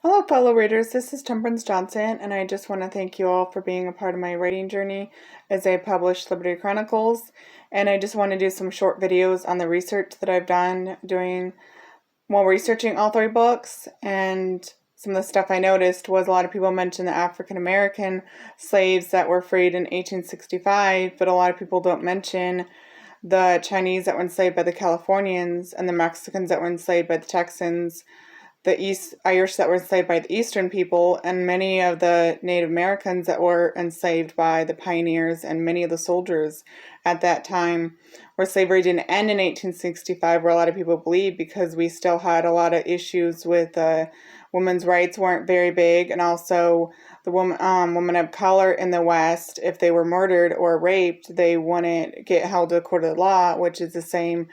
Hello, fellow readers. This is Temperance Johnson, and I just want to thank you all for being a part of my writing journey as I publish Liberty Chronicles. And I just want to do some short videos on the research that I've done while researching all three books. And some of the stuff I noticed was a lot of people mention the African American slaves that were freed in 1865, but a lot of people don't mention the Chinese that were enslaved by the Californians and the Mexicans that were enslaved by the Texans, the East Irish that were enslaved by the Eastern people, and many of the Native Americans that were enslaved by the pioneers and many of the soldiers at that time, where slavery didn't end in 1865, where a lot of people believe, because we still had a lot of issues with women's rights weren't very big, and also the women of color in the West, if they were murdered or raped, they wouldn't get held to a court of law, which is the same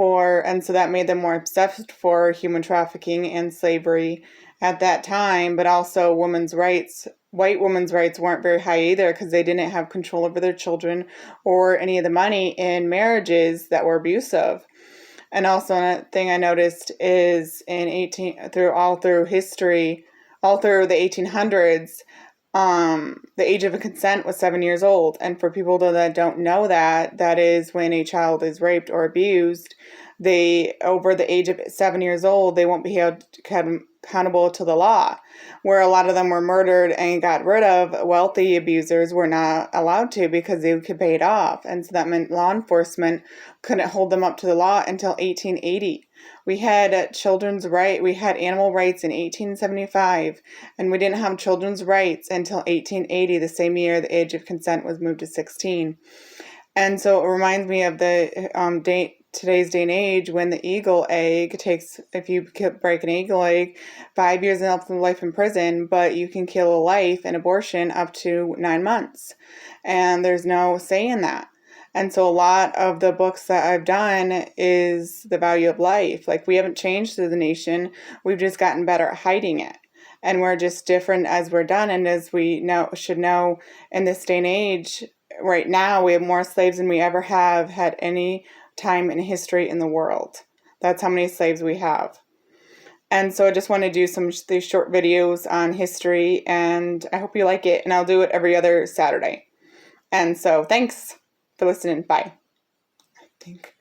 and so that made them more obsessed for human trafficking and slavery at that time. But also women's rights, white women's rights weren't very high either, because they didn't have control over their children or any of the money in marriages that were abusive. And also another thing I noticed is all through history, all through the 1800s, the age of consent was 7 years old. And for people that don't know that is when a child is raped or abused, over the age of 7 years old, they won't be held accountable to the law. Where a lot of them were murdered and got rid of, wealthy abusers were not allowed to, because they could pay it off. And so that meant law enforcement couldn't hold them up to the law until 1880. We had we had animal rights in 1875, and we didn't have children's rights until 1880, the same year the age of consent was moved to 16. And so it reminds me of today's day and age, when the eagle egg takes, if you break an eagle egg, 5 years and up to life in prison, but you can kill a life in abortion up to 9 months. And there's no say in that. And so a lot of the books that I've done is the value of life. Like, we haven't changed as a nation. We've just gotten better at hiding it. And we're just different as we're done. And as we should know, in this day and age, right now, we have more slaves than we ever have had any time in history in the world. That's how many slaves we have. And so I just want to do these short videos on history, and I hope you like it. And I'll do it every other Saturday. And so thanks for listening. Bye. I think.